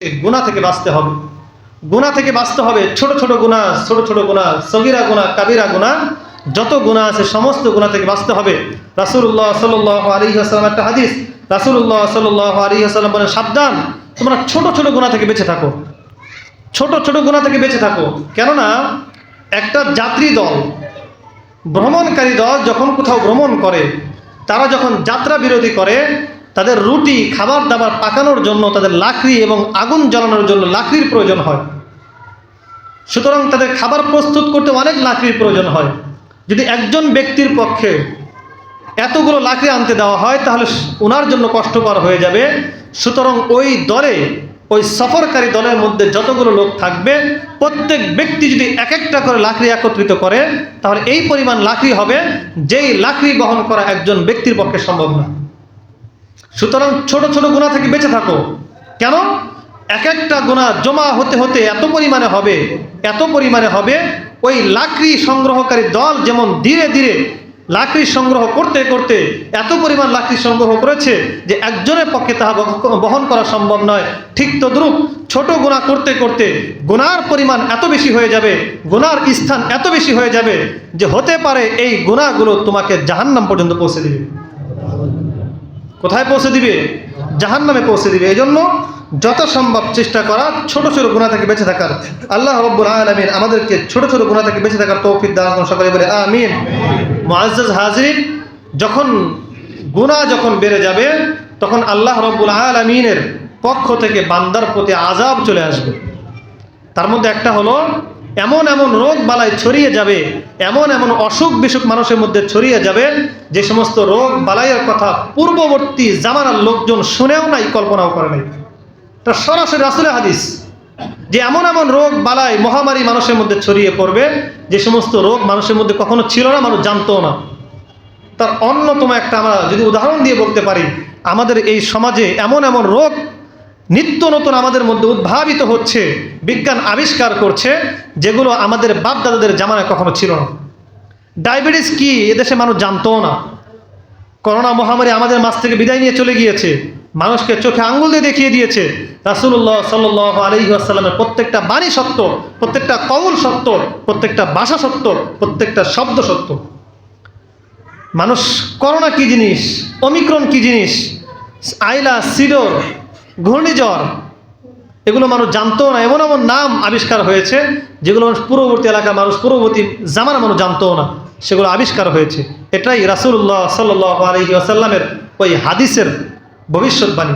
গুনাহ থেকে বাঁচতে হবে। গুনাহ থেকে বাঁচতে হবে। ছোট ছোট গুনাহ, সগীরা গুনাহ, কাবিরা গুনাহ, যত গুনাহ আছে সমস্ত গুনাহ থেকে বাঁচতে হবে। রাসূলুল্লাহ সাল্লাল্লাহু আলাইহি ওয়াসাল্লাম একটা হাদিস, রাসূলুল্লাহ সাল্লাল্লাহু আলাইহি ওয়াসাল্লাম বলেন, সাবধান, তোমরা ছোট ছোট গুনাহ থেকে বেঁচে থাকো। ছোট ছোট গুনাহ থেকে বেঁচে থাকো। কেননা একটা যাত্রী দল, ভ্রমণকারী দল যখন কোথাও ভ্রমণ করে, তারা যখন যাত্রা বিরতি করে, তাদের রুটি, খাবার দাবার পাকানোর জন্য তাদের লাকড়ি এবং আগুন জ্বালানোর জন্য লাকড়ির প্রয়োজন হয়। সুতরাং তাদের খাবার প্রস্তুত করতে অনেক লাকড়ির প্রয়োজন হয়। যদি একজন ব্যক্তির পক্ষে এতগুলো লাকড়ি আনতে দেওয়া হয় তাহলে ওনার জন্য কষ্টকর হয়ে যাবে। সুতরাং ওই দলে, ওই সফরকারী দলের মধ্যে যতগুলো লোক থাকবে, প্রত্যেক ব্যক্তি যদি এক একটা করে লাকড়ি একত্রিত করে, তাহলে এই পরিমাণ লাকড়ি হবে যেই লাকড়ি বহন করা একজন ব্যক্তির পক্ষে সম্ভব না। সুতরাং ছোট ছোট গুনাহ থেকে বেঁচে থাকো। কেন? এক একটা গুনাহ জমা হতে হতে এত পরিমাণে হবে, ওই লাকড়ি সংগ্রহকারী দল যেমন ধীরে ধীরে লাকড়ি সংগ্রহ করতে করতে এত পরিমাণ লাকড়ি সংগ্রহ করেছে যে একজনের পক্ষে তাহা বহন করা সম্ভব নয়, ঠিক তদ্রূপ ছোট গুনাহ করতে করতে গুনার পরিমাণ এত বেশি হয়ে যাবে, গুনার স্থান এত বেশি হয়ে যাবে যে হতে পারে এই গুনাহগুলো তোমাকে জাহান্নাম পর্যন্ত পৌঁছে দিবে। কোথায় পৌঁছে দিবে? জাহান্নামে পৌঁছে দিবে। এই জন্য যত সম্ভব চেষ্টা করা ছোট ছোট গুনাহ থেকে বেঁচে থাকার। আল্লাহ রাব্বুল আলামিন আমাদেরকে ছোট ছোট গুনাহ থেকে বেঁচে থাকার তৌফিক দান করুন। সকলে বলে আমিন। মুআজ্জাজ হাজিরিন, যখন গুনাহ বেড়ে যাবে, তখন আল্লাহ রাব্বুল আলামিনের পক্ষ থেকে বান্দার প্রতি আযাব চলে আসবে। তার মধ্যে একটা হলো এমন এমন রোগ বালাই ছড়িয়ে যাবে, এমন এমন অসুখ বিসুখ মানুষের মধ্যে ছড়িয়ে যাবে, যে সমস্ত রোগ বালাইয়ের কথা পূর্ববর্তী জামানার লোকজন শুনেও নাই, কল্পনাও করে নাই। এটা সরাসরি রাসূলের হাদিস যে এমন এমন রোগ বালাই মহামারী মানুষের মধ্যে ছড়িয়ে পড়বে, যে সমস্ত রোগ মানুষের মধ্যে কখনো ছিল না, মানুষ জানতো না। তার অন্যতম একটা আমরা যদি উদাহরণ দিয়ে বলতে পারি, আমাদের এই সমাজে এমন এমন রোগ নিত্য নতুন আমাদের মধ্যে উদ্ভাবিত হচ্ছে, বিজ্ঞান আবিষ্কার করছে, যেগুলো আমাদের বাপ দাদাদের জামানায় কখনো ছিল না। ডায়াবেটিস কি এদেশে মানুষ জানতো না। করোনা মহামারী আমাদের মাঝ থেকে বিদায় নিয়ে চলে গিয়েছে, মানুষকে চোখে আঙ্গুল দিয়ে দেখিয়ে দিয়েছে রাসূলুল্লাহ সাল্লাল্লাহু আলাইহি ওয়াসাল্লামের প্রত্যেকটা বাণী সত্য, প্রত্যেকটা কওল সত্য, প্রত্যেকটা ভাষা সত্য, প্রত্যেকটা শব্দ সত্য। মানুষ করোনা কি জিনিস, ওমিক্রন কি জিনিস, আইলা, সিডর, ঘূর্ণিঝড়, এগুলো মানুষ জানতো না। এমন এমন নাম আবিষ্কার হয়েছে যেগুলো মানুষ পূর্ববর্তী এলাকার মানুষ, পূর্ববর্তী জামানা মানুষ জানতো না, সেগুলো আবিষ্কার হয়েছে। এটাই রাসূলুল্লাহ সাল্লাল্লাহু আলাইহি ওয়াসাল্লামের ওই হাদিসের ভবিষ্যৎবাণী।